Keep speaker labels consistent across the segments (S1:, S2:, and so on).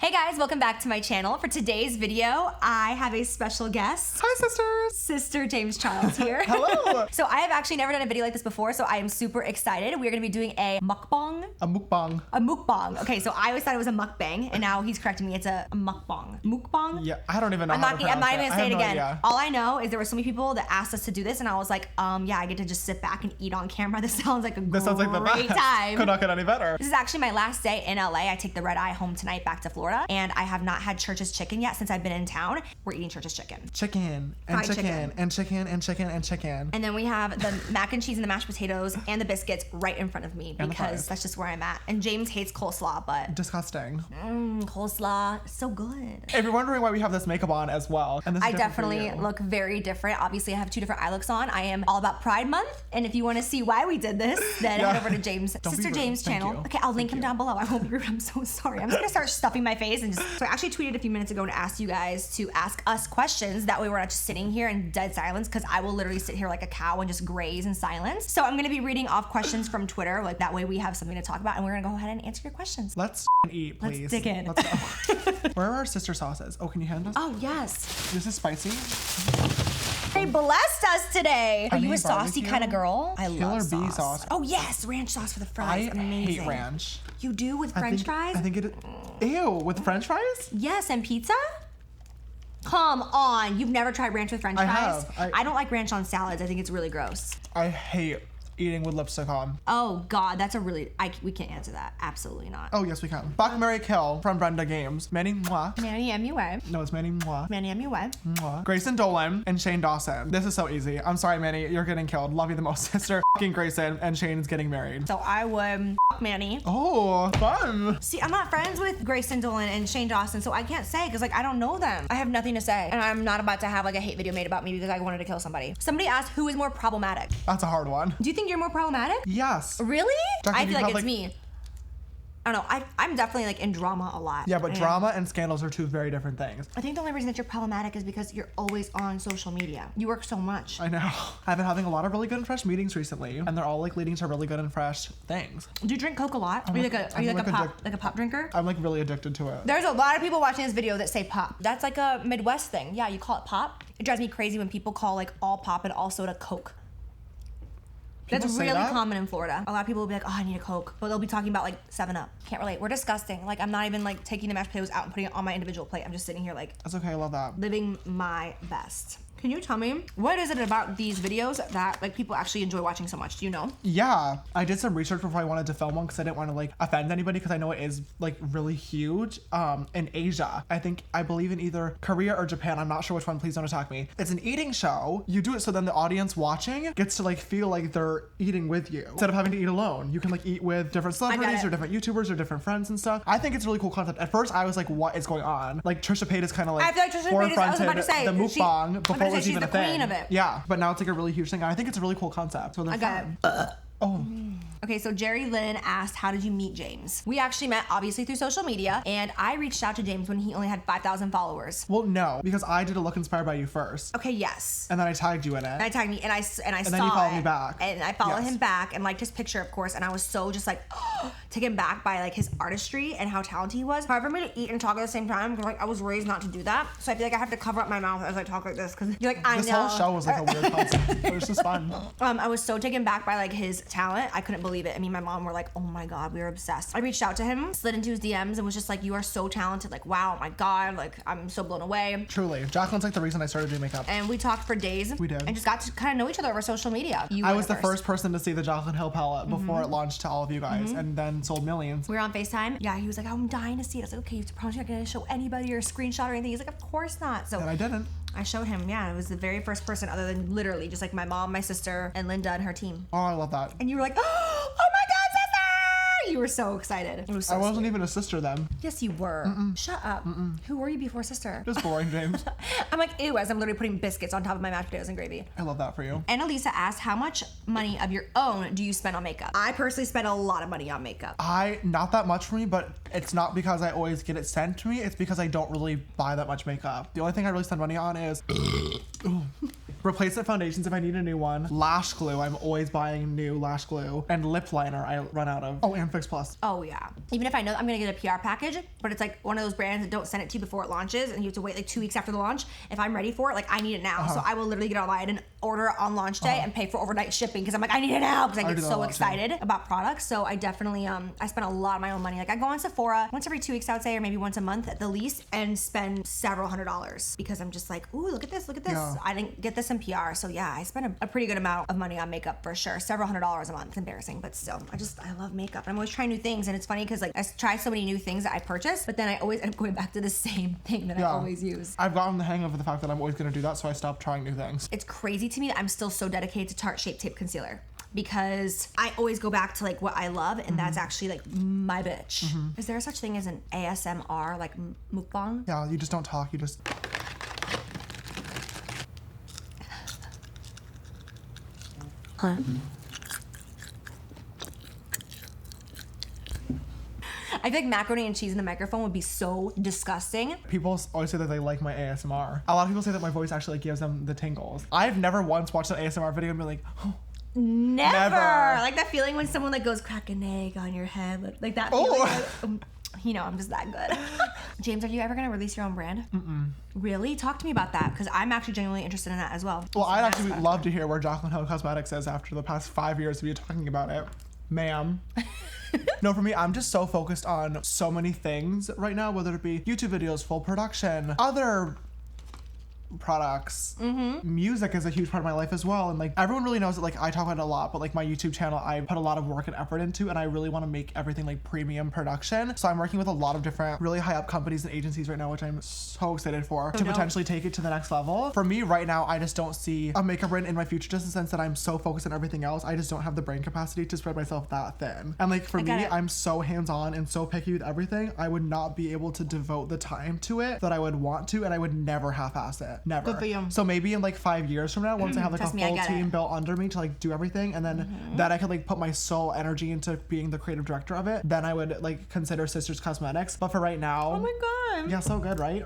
S1: Hey guys, welcome back to my channel. For today's video, I have a special guest.
S2: Hi sisters!
S1: Sister James Childs here.
S2: Hello!
S1: So I have actually never done a video like this before, so I am super excited. We're gonna be doing a mukbang.
S2: A mukbang.
S1: A mukbang. Okay, so I always thought it was a mukbang, and now he's correcting me. It's a mukbang. Mukbang?
S2: Yeah, I don't even know
S1: I'm not even gonna say it again.
S2: Idea.
S1: All I know is there were so many people that asked us to do this, and I was like, yeah, I get to just sit back and eat on camera. This sounds like a great time.
S2: Could not get any better.
S1: This is actually my last day in LA. I take the red eye home tonight back to Florida, and I have not had Church's chicken yet since I've been in town. We're eating Church's chicken.
S2: Chicken and
S1: Fried
S2: chicken and chicken and chicken and chicken.
S1: And then we have the mac and cheese and the mashed potatoes and the biscuits right in front of me because that's just where I'm at. And James hates coleslaw, but
S2: disgusting.
S1: Coleslaw, so good.
S2: If you're wondering why we have this makeup on as well, and this is
S1: I definitely look very different. Obviously, I have two different eye looks on. I am all about Pride Month, and if you want to see why we did this, then head over to James, Sister James channel. Okay, I'll link him down below. I won't be rude. I'm so sorry. I'm just gonna start stuffing my face and just. So I actually tweeted a few minutes ago and asked you guys to ask us questions. That way we're not just sitting here in dead silence, because I will literally sit here like a cow and just graze in silence. So I'm gonna be reading off questions from Twitter. Like that way we have something to talk about, and we're gonna go ahead and answer your questions.
S2: Let's eat, please.
S1: Let's dig in.
S2: Let's go. Where are our sister sauces? Oh, can you hand us?
S1: Oh yes.
S2: This is spicy.
S1: They blessed us today. Are you a saucy kind of girl? I love
S2: sauce. Bee sauce.
S1: Oh yes, ranch sauce for the fries.
S2: I
S1: Amazing.
S2: hate ranch.
S1: You do with French fries?
S2: I think it. Ew, with French fries?
S1: Yes, and pizza. Come on, you've never tried ranch with French fries? I don't like ranch on salads. I think it's really gross.
S2: I hate eating with lipstick on.
S1: Oh God, that's a really, we can't answer that. Absolutely not.
S2: Oh yes, we can. Fuck, marry, kill from Brenda Games. Manny Moi.
S1: Manny M-U-A.
S2: No, it's Manny Moi.
S1: Manny M-U-A.
S2: Moi. Grayson Dolan and Shane Dawson. This is so easy. I'm sorry, Manny, you're getting killed. Love you the most, sister. Fucking Grayson and Shane's getting married.
S1: So I would fuck Manny.
S2: Oh, fun.
S1: See, I'm not friends with Grayson Dolan and Shane Dawson, so I can't say, because like I don't know them. I have nothing to say, and I'm not about to have like a hate video made about me because I wanted to kill somebody. Somebody asked who is more problematic.
S2: That's a hard one.
S1: Do you think you're more problematic?
S2: Yes.
S1: Really?
S2: Jaclyn,
S1: I feel like it's me. I don't know. I'm definitely like in drama a lot.
S2: Yeah, but drama and scandals are two very different things.
S1: I think the only reason that you're problematic is because you're always on social media. You work so much.
S2: I know. I've been having a lot of really good and fresh meetings recently, and they're all like leading to really good and fresh things.
S1: Do you drink Coke a lot? Are you like a pop drinker?
S2: I'm like really addicted to it.
S1: There's a lot of people watching this video that say pop. That's like a Midwest thing. Yeah, you call it pop. It drives me crazy when people call like all pop and all soda Coke. That's really common in Florida. A lot of people will be like, oh, I need a Coke. But they'll be talking about like 7-Up. Can't relate. We're disgusting. Like, I'm not even like taking the mashed potatoes out and putting it on my individual plate. I'm just sitting here like.
S2: That's okay, I love that.
S1: Living my best. Can you tell me, what is it about these videos that like people actually enjoy watching so much? Do you know?
S2: Yeah, I did some research before I wanted to film one because I didn't want to like offend anybody, because I know it is like really huge in Asia. I believe in either Korea or Japan. I'm not sure which one, please don't attack me. It's an eating show. You do it so then the audience watching gets to like feel like they're eating with you instead of having to eat alone. You can like eat with different celebrities or different YouTubers or different friends and stuff. I think it's a really cool concept. At first I was like, what is going on? Like Trisha Paytas kind of like,
S1: I feel like Trisha Paytas, I was about to say,
S2: the mukbang before it was even a thing.
S1: Queen of it.
S2: Yeah, but now it's like a really huge thing. I think it's a really cool concept. So
S1: I got it.
S2: Oh.
S1: Okay, so Jerry Lynn asked, how did you meet James? We actually met obviously through social media, and I reached out to James when he only had 5,000 followers.
S2: Well, no, because I did a look inspired by you first.
S1: Okay, yes.
S2: And then I tagged you in it.
S1: And I tagged me, and I saw it.
S2: And then you followed me back.
S1: And I followed him back and liked his picture, of course, and I was so just like taken back by like his artistry and how talented he was. Hard for me to eat and talk at the same time, because like I was raised not to do that. So I feel like I have to cover up my mouth as I talk like this, because you're like, I know.
S2: This whole show was like a weird concept. It was just fun.
S1: I was so taken back by like his talent. I couldn't believe it. I mean, my mom were like, oh my God, we were obsessed. I reached out to him, slid into his DMs, and was just like, you are so talented. Like, wow, my God, like I'm so blown away.
S2: Truly. Jaclyn's like the reason I started doing makeup.
S1: And we talked for days.
S2: We did.
S1: And just got to kind of know each other over social media.
S2: I was the first person to see the Jaclynhill palette before it launched to all of you guys, and then sold millions.
S1: We were on FaceTime. Yeah, he was like, oh, I'm dying to see it. I was like, okay, you promise you're not gonna show anybody or a screenshot or anything? He's like, of course not. So
S2: and I didn't.
S1: I showed him, yeah, it was the very first person other than literally just like my mom, my sister, and Linda and her team.
S2: Oh, I love that.
S1: And you were like, oh my God, sister! You were so excited. It was so
S2: I wasn't even a sister then.
S1: Yes, you were. Shut up. Who were you before sister?
S2: Just boring, James.
S1: I'm like, ew, as I'm literally putting biscuits on top of my mashed potatoes and gravy.
S2: I love that for you.
S1: Annalisa asked, how much money of your own do you spend on makeup? I personally spend a lot of money on makeup.
S2: Not that much for me, but it's not because I always get it sent to me. It's because I don't really buy that much makeup. The only thing I really spend money on is Replacement foundations if I need a new one. Lash glue, I'm always buying new lash glue. And lip liner I run out of. Oh, and Fix Plus.
S1: Oh yeah. Even if I know I'm gonna get a PR package, but it's like one of those brands that don't send it to you before it launches and you have to wait like 2 weeks after the launch. If I'm ready for it, like I need it now. So I will literally get online and order it on launch day and pay for overnight shipping because I'm like, I need it now because I get so excited about products. So I definitely, I spend a lot of my own money. Like I go on Sephora once every 2 weeks, I would say, or maybe once a month at the least, and spend several $100s because I'm just like, ooh, look at this, look at this. Yeah. I didn't get this in PR. So yeah, I spend a pretty good amount of money on makeup for sure. Several $100s a month. It's embarrassing, but still, I love makeup. I'm always trying new things, and it's funny because like I try so many new things that I purchase, but then I always end up going back to the same thing that I always use.
S2: I've gotten the hang of the fact that I'm always gonna do that, so I stopped trying new things.
S1: It's crazy to me that I'm still so dedicated to Tarte Shape Tape Concealer because I always go back to like what I love, and that's actually like my bitch. Is there such thing as an ASMR like mukbang?
S2: Yeah, you just don't talk, you just...
S1: Huh? I feel like macaroni and cheese in the microphone would be so disgusting.
S2: People always say that they like my ASMR. A lot of people say that my voice actually like gives them the tingles. I've never once watched an ASMR video and be like, oh.
S1: Never. Like that feeling when someone like goes crack an egg on your head, like that feeling. You know, I'm just that good. James, are you ever gonna release your own brand? Really? Talk to me about that, because I'm actually genuinely interested in that as well.
S2: Well, I'd actually love to hear where Jaclynhill Cosmetics is after the past 5 years of you talking about it. Ma'am. No, for me, I'm just so focused on so many things right now, whether it be YouTube videos, full production, other products. Music is a huge part of my life as well, and like everyone really knows that like I talk about it a lot, but like my YouTube channel I put a lot of work and effort into, and I really want to make everything like premium production. So I'm working with a lot of different really high up companies and agencies right now, which I'm so excited for to potentially take it to the next level. For me right now, I just don't see a makeup brand in my future, just in the sense that I'm so focused on everything else. I just don't have the brain capacity to spread myself that thin. And like for me, I'm so hands-on and so picky with everything. I would not be able to devote the time to it that I would want to, and I would never half-ass it. Never.
S1: Good for you.
S2: So maybe in like 5 years from now, once I have like a full team built under me to like do everything, and then that I could like put my sole energy into being the creative director of it, then I would like consider Sisters Cosmetics. But for right now,
S1: oh my god,
S2: yeah, so good, right?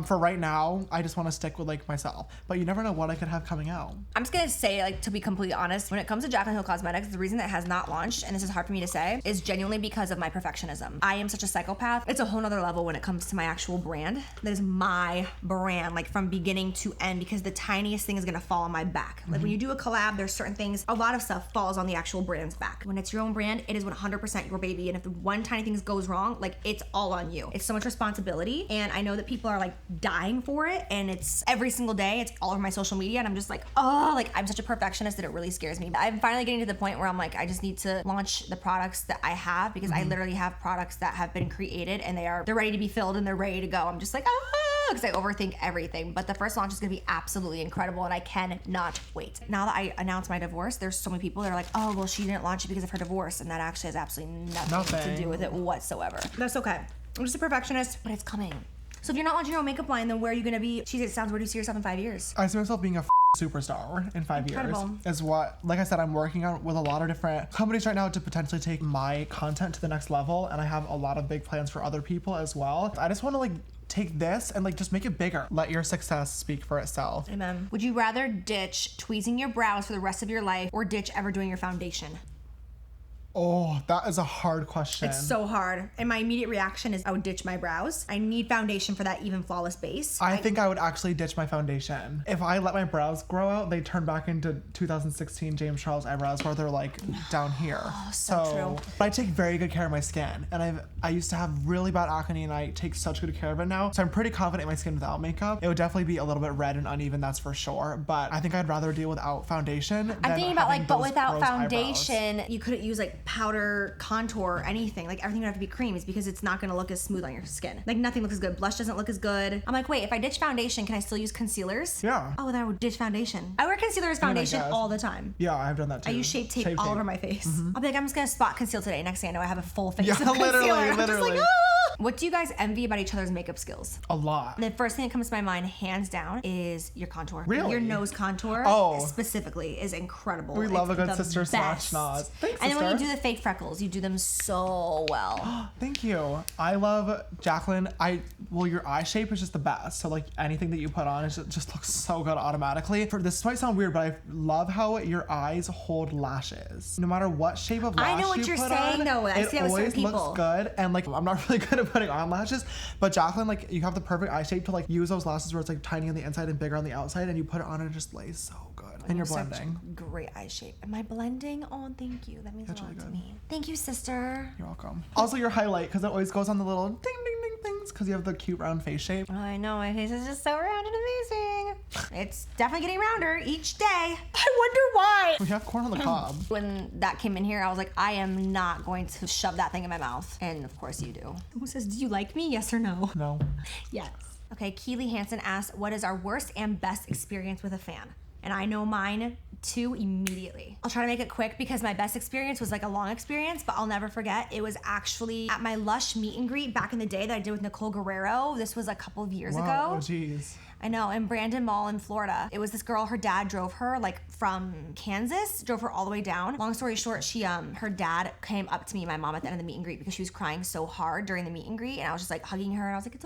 S2: For right now, I just want to stick with like myself, but you never know what I could have coming out.
S1: I'm just gonna say, like, to be completely honest, when it comes to Jaclynhill Cosmetics, the reason that has not launched, and this is hard for me to say, is genuinely because of my perfectionism. I am such a psychopath. It's a whole nother level when it comes to my actual brand. That is my brand, like from beginning to end, because the tiniest thing is gonna fall on my back. Like when you do a collab, there's certain things, a lot of stuff falls on the actual brand's back. When it's your own brand, it is 100% your baby, and if the one tiny thing goes wrong, like it's all on you. It's so much responsibility, and I know that people are like dying for it, and it's every single day, it's all over my social media, and I'm just like, oh, like I'm such a perfectionist that it really scares me. I'm finally getting to the point where I'm like, I just need to launch the products that I have, because I literally have products that have been created and they're ready to be filled and they're ready to go. I'm just like, because I overthink everything. But the first launch is gonna be absolutely incredible, and I cannot wait. Now that I announced my divorce, there's so many people that are like, oh, well, she didn't launch it because of her divorce, and that actually has absolutely nothing to do with it whatsoever. That's okay. I'm just a perfectionist, but it's coming. So if you're not launching your own makeup line, then where are you gonna be? It sounds, where do you see yourself in 5 years?
S2: I see myself being a superstar in 5 years. Is what, like I said, I'm working on with a lot of different companies right now to potentially take my content to the next level, and I have a lot of big plans for other people as well. I just want to like take this and like just make it bigger. Let your success speak for itself.
S1: Amen. Would you rather ditch tweezing your brows for the rest of your life, or ditch ever doing your foundation?
S2: Oh, that is a hard question.
S1: It's so hard. And my immediate reaction is I would ditch my brows. I need foundation for that even flawless base.
S2: I think I would actually ditch my foundation. If I let my brows grow out, they turn back into 2016 James Charles eyebrows where they're like down here.
S1: Oh, so true.
S2: But I take very good care of my skin. And I used to have really bad acne, and I take such good care of it now. So I'm pretty confident in my skin without makeup. It would definitely be a little bit red and uneven, that's for sure. But I think I'd rather deal without foundation.
S1: I'm thinking about like, but without foundation, you couldn't use like powder, contour, anything. Like everything would have to be creams, because it's not gonna look as smooth on your skin. Like nothing looks as good. Blush doesn't look as good. I'm like, wait, if I ditch foundation, can I still use concealers?
S2: Yeah.
S1: Oh, then I would ditch foundation. I wear concealer as foundation all the time.
S2: Yeah, I've done that too.
S1: I use Shape Tape all over my face. I'll be like, I'm just gonna spot conceal today. Next thing I know, I have a full face of
S2: literally,
S1: concealer. I'm just like, ah! What do you guys envy about each other's makeup skills?
S2: A lot.
S1: The first thing that comes to my mind, hands down, is your contour.
S2: Really?
S1: Your nose contour specifically is incredible.
S2: We love a good sister slash nod. Thanks,
S1: and then
S2: sister.
S1: when you do the fake freckles, you do them so well.
S2: Thank you. I love Jaclyn. Well, your eye shape is just the best. So like anything that you put on, it just looks so good automatically. This might sound weird, but I love how your eyes hold lashes. No matter what shape of lash
S1: I know what you're saying though. I see that with certain people.
S2: It always looks good. And like, I'm not really good at putting on lashes, but Jaclyn, like you have the perfect eye shape to like use those lashes where it's like tiny on the inside and bigger on the outside, and you put it on and it just lays so good. And you're blending.
S1: Great eye shape. Am I blending? Oh, thank you. That means a lot to me. Thank you, sister.
S2: You're welcome. Also your highlight, because it always goes on the little ding ding ding things, because you have the cute round face shape.
S1: Oh, I know, my face is just so round and amazing. It's definitely getting rounder each day. I wonder why.
S2: We have corn on the cob.
S1: When that came in here, I was like, I am not going to shove that thing in my mouth. And of course you do. Who says, do you like me? Yes or no?
S2: No.
S1: Yes. Okay, Keely Hansen asked, what is our worst and best experience with a fan? And I know mine too immediately. I'll try to make it quick because my best experience was like a long experience, but I'll never forget. It was actually at my Lush meet and greet back in the day that I did with Nicole Guerrero. This was a couple of years ago.
S2: Oh, geez.
S1: I know, in Brandon Mall in Florida. It was this girl, her dad drove her like from Kansas, drove her all the way down. Long story short, her dad came up to me and my mom at the end of the meet and greet because she was crying so hard during the meet and greet, and I was just like hugging her and I was like, it's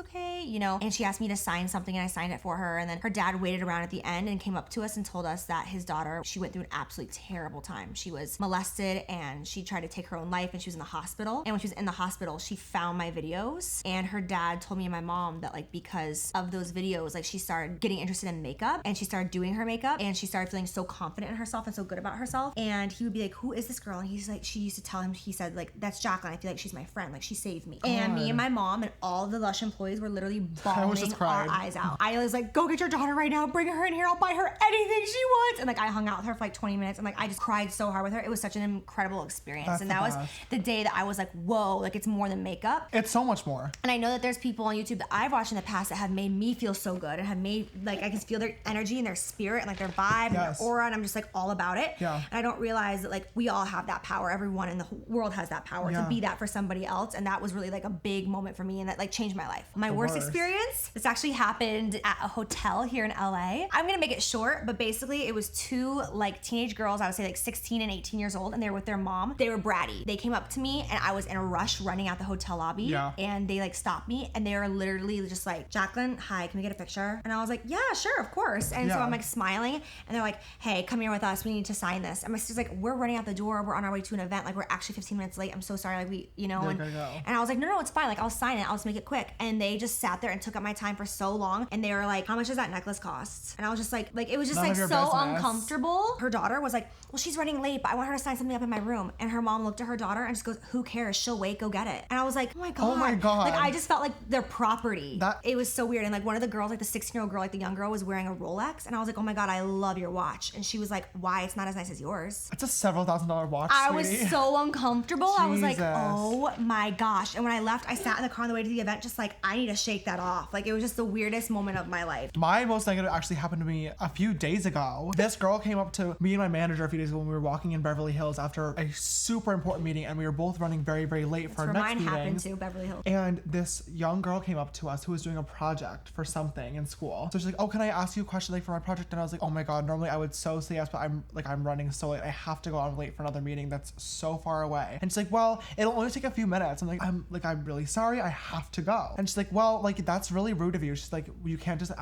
S1: okay, you know? And she asked me to sign something and I signed it for her, and then her dad waited around at the end and came up to us and told us that his daughter, she went through an absolutely terrible time. She was molested and she tried to take her own life and she was in the hospital. And when she was in the hospital, she found my videos, and her dad told me and my mom that like because of those videos, like she started getting interested in makeup and she started doing her makeup and she started feeling so confident in herself and so good about herself. And he would be like, who is this girl? And he's like, she used to tell him, he said like, that's Jaclyn. I feel like she's my friend. Like she saved me. God. And me and my mom and all the Lush employees were literally bawling our eyes out. I was like, go get your daughter right now. Bring her in here. I'll buy her anything she wants. And like I hung out with her for like 20 minutes and like I just cried so hard with her. It was such an incredible experience. And that was the day that I was like, whoa, like it's more than makeup.
S2: It's so much more.
S1: And I know that there's people on YouTube that I've watched in the past that have made me feel so good and have made like I can feel their energy and their spirit and like their vibe and their aura, and I'm just like all about it. Yeah. And I don't realize that like we all have that power. Everyone in the world has that power to be that for somebody else. And that was really like a big moment for me, and that like changed my life. My worst experience, this actually happened at a hotel here in LA. I'm gonna make it short, but basically it was two like teenage girls, I would say like 16 and 18 years old, and they were with their mom. They were bratty. They came up to me and I was in a rush running out the hotel lobby, and they like stopped me and they were literally just like, Jaclyn, hi, can we get a picture? And I was like, yeah, sure, of course. And so I'm like smiling and they're like, hey, come here with us, we need to sign this. And my sister's like, we're running out the door, we're on our way to an event, like we're actually 15 minutes late, I'm so sorry, like we, you know. And I was like, no, it's fine, like I'll sign it, I'll just make it quick. And they just sat there and took up my time for so long, and they were like, how much does that necklace cost? And I was just like it was just like so uncomfortable. Her daughter was like, well, she's running late, but I want her to sign something up in my room. And her mom looked at her daughter and just goes, who cares, she'll wait, go get it. And I was like, oh my god, like I just felt like their property. It was so weird. And like one of the girls, like the 16-year-old girl, like the young girl, was wearing a Rolex, and I was like, oh my god, I love your watch. And she was like, why? It's not as nice as yours.
S2: It's a several $1,000 watch,
S1: I was so uncomfortable. Jesus. I was like, oh my gosh. And when I left, I sat in the car on the way to the event just like, I need to shake that off. Like it was just the weirdest moment of my life.
S2: My most negative actually happened to me a few days ago. This girl came up to me and my manager a few days ago when we were walking in Beverly Hills after a super important meeting, and we were both running very, very late for our next meeting. Mine
S1: happened too, Beverly Hills.
S2: And this young girl came up to us who was doing a project for something in school. So she's like, oh, can I ask you a question like for my project? And I was like, oh my god, normally I would so say yes, but I'm running so late. I have to go on late for another meeting that's so far away. And she's like, well, it'll only take a few minutes. I'm really sorry, I have to go. And she's like, well, like that's really rude of you. She's like, you can't just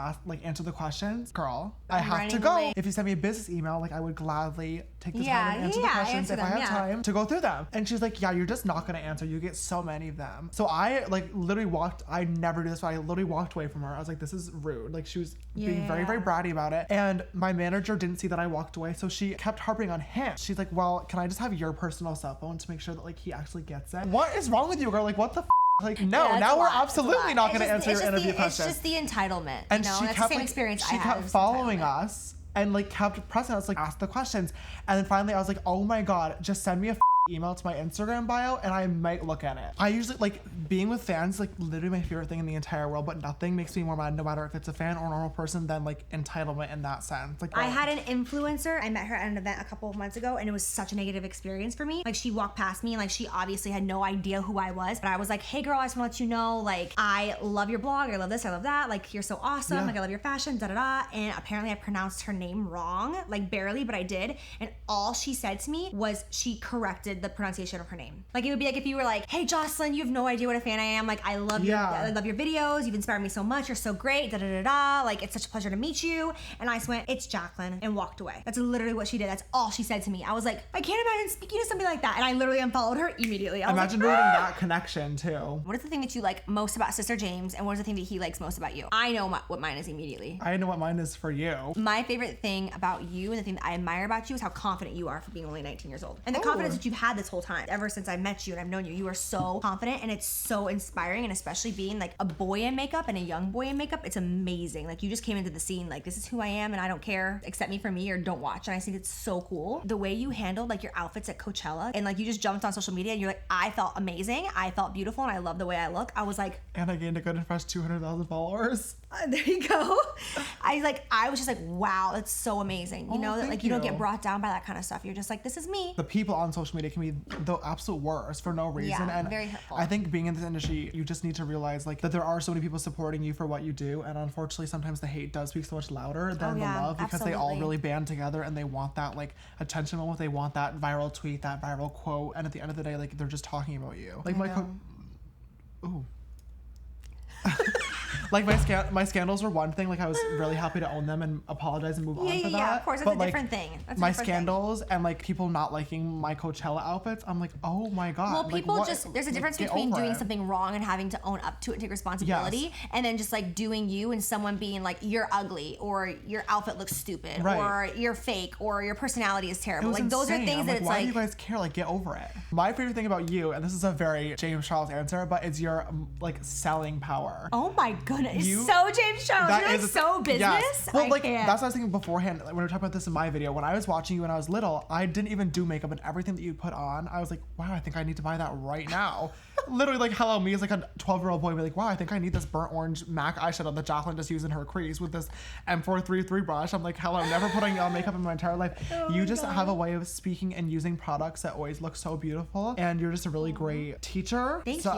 S2: answer the questions. Girl, I have to go. Late. If you send me a business email, like I would gladly take the time and answer the questions if I have time to go through them. And she's like, yeah, you're just not gonna answer. You get so many of them. So I like literally I never do this, but I literally walked away from her. I was like, this is rude. Like she was being very, very bratty about it. And my manager didn't see that I walked away, so she kept harping on him. She's like, well, can I just have your personal cell phone to make sure that like he actually gets it? What is wrong with you, girl? Like what the like no, now we're absolutely not going to answer your interview question.
S1: It's just the entitlement. And you know, that's the same experience I had.
S2: She kept following us and like kept pressing us, like ask the questions. And then finally I was like, oh my god, just send me a email to my Instagram bio and I might look at it. I usually like being with fans, like literally my favorite thing in the entire world, but nothing makes me more mad, no matter if it's a fan or a normal person, than like entitlement in that sense. Like
S1: I had an influencer, I met her at an event a couple of months ago and it was such a negative experience for me. Like she walked past me and like she obviously had no idea who I was, but I was like, hey girl, I just want to let you know, like I love your blog, I love this, I love that, like you're so awesome, like I love your fashion, da da da. And apparently I pronounced her name wrong, like barely, but I did. And all she said to me was she corrected the pronunciation of her name. Like it would be like if you were like, hey Jaclyn, you have no idea what a fan I am, like I love I love your videos, you've inspired me so much, you're so great, da da da da, like it's such a pleasure to meet you. And I just went, it's Jaclyn, and walked away. That's literally what she did. That's all she said to me. I was like, I can't imagine speaking to somebody like that. And I literally unfollowed her immediately. I was
S2: imagine
S1: like,
S2: building that connection too.
S1: What is the thing that you like most about Sister James, and what is the thing that he likes most about you? I know what mine is immediately.
S2: I know what mine is for you.
S1: My favorite thing about you and the thing that I admire about you is how confident you are for being only 19 years old. And the confidence that you've had this whole time. Ever since I met you and I've known you, you are so confident and it's so inspiring, and especially being like a boy in makeup and a young boy in makeup, it's amazing. Like you just came into the scene like, this is who I am and I don't care, accept me for me or don't watch. And I think it's so cool. The way you handled like your outfits at Coachella and like you just jumped on social media and you're like, I felt amazing, I felt beautiful, and I love the way I look. I was like,
S2: and I gained a good and fresh 200,000 followers.
S1: There you go. I was just like, wow, that's so amazing. You know, that like you don't get brought down by that kind of stuff. You're just like, this is me.
S2: The people on social media can be the absolute worst for no reason.
S1: Yeah,
S2: and
S1: very hurtful.
S2: I think being in this industry, you just need to realize like that there are so many people supporting you for what you do. And unfortunately, sometimes the hate does speak so much louder than the love, because they all really band together and they want that like attention moment. They want that viral tweet, that viral quote. And at the end of the day, like they're just talking about you. Like ooh. Like my scandals were one thing. Like I was really happy to own them and apologize and move on for that.
S1: Yeah, of course, it's a different thing. That's
S2: my scandals and like people not liking my Coachella outfits, I'm like, oh my god.
S1: Well, people there's a difference between doing something wrong and having to own up to it and take responsibility, and then just like doing you and someone being like, you're ugly, or your outfit looks stupid, or you're fake, or your personality is terrible. Like those are things that it's
S2: why
S1: like,
S2: do you guys care? Like get over it. My favorite thing about you, and this is a very James Charles answer, but it's your like selling power.
S1: Oh my goodness, so James Charles, you're like so business.
S2: Yes. Well, like that's what I was thinking beforehand, like, when we were talking about this in my video. When I was watching you when I was little, I didn't even do makeup, and everything that you put on, I was like, wow, I think I need to buy that right now. Literally, like, hello, me as like a 12-year-old boy, be like, wow, I think I need this burnt orange MAC eyeshadow that Jaclyn just used in her crease with this M433 brush. I'm like, hello, never putting on makeup in my entire life. You just have a way of speaking and using products that always look so beautiful, and you're just a really great teacher.
S1: Thank
S2: you.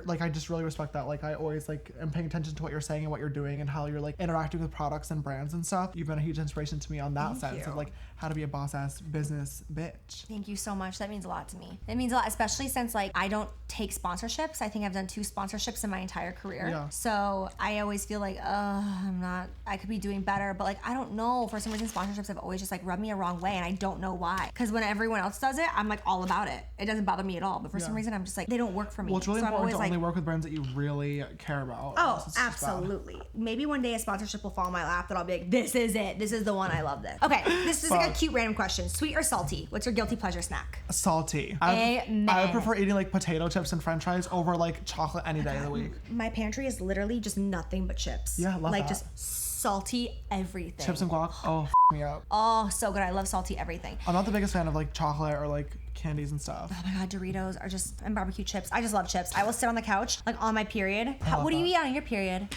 S1: Like,
S2: I just really respect that. Like, I always like am paying attention to what you're saying and what you're doing and how you're like interacting with products and brands and stuff. You've been a huge inspiration to me on that sense of like how to be a boss ass business bitch.
S1: Thank you so much. That means a lot to me. It means a lot, especially since like I don't take sponsorships. I think I've done 2 sponsorships in my entire career.
S2: Yeah.
S1: So I always feel like, I could be doing better, but like I don't know. For some reason, sponsorships have always just like rubbed me a wrong way, and I don't know why. Because when everyone else does it, I'm like all about it. It doesn't bother me at all. But for some reason, I'm just like, they don't work for me.
S2: Well, it's really important to
S1: like,
S2: only work with brands that you really care about.
S1: Oh, absolutely. Maybe one day a sponsorship will fall in my lap that I'll be like, this is it. This is the one. I love this. Okay, this is like a cute random question. Sweet or salty? What's your guilty pleasure snack?
S2: Salty.
S1: Amen.
S2: I would prefer eating like potato chips and french fries over like chocolate any day of the week.
S1: My pantry is literally just nothing but chips.
S2: Yeah, I love
S1: like
S2: that.
S1: Just salty everything.
S2: Chips and guac. Oh, me up.
S1: Oh, so good. I love salty everything.
S2: I'm not the biggest fan of like chocolate or like candies and stuff.
S1: Oh my god, Doritos are just, and barbecue chips. I just love chips. I will sit on the couch like on my period. What do you eat on your period?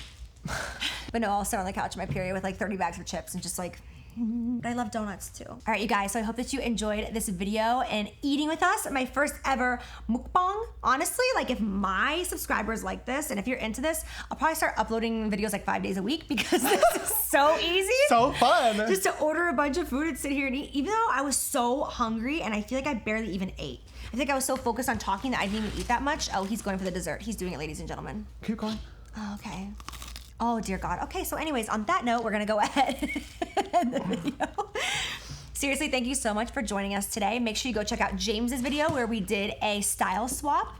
S1: But no, I'll sit on the couch on my period with like 30 bags of chips and just like, but I love donuts too. All right, you guys, so I hope that you enjoyed this video and eating with us. My first ever mukbang. Honestly, like if my subscribers like this and if you're into this, I'll probably start uploading videos like 5 days a week, because this is so easy.
S2: So fun.
S1: Just to order a bunch of food and sit here and eat, even though I was so hungry and I feel like I barely even ate. I think I was so focused on talking that I didn't even eat that much. Oh, he's going for the dessert. He's doing it, ladies and gentlemen.
S2: Keep going.
S1: Oh, okay. Oh, dear God. Okay, so anyways, on that note, we're going to go ahead and end the video. Seriously, thank you so much for joining us today. Make sure you go check out James's video where we did a style swap,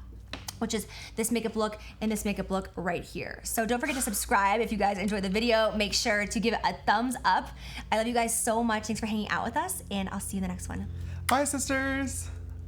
S1: which is this makeup look and this makeup look right here. So don't forget to subscribe if you guys enjoyed the video. Make sure to give it a thumbs up. I love you guys so much. Thanks for hanging out with us, and I'll see you in the next one.
S2: Bye, sisters.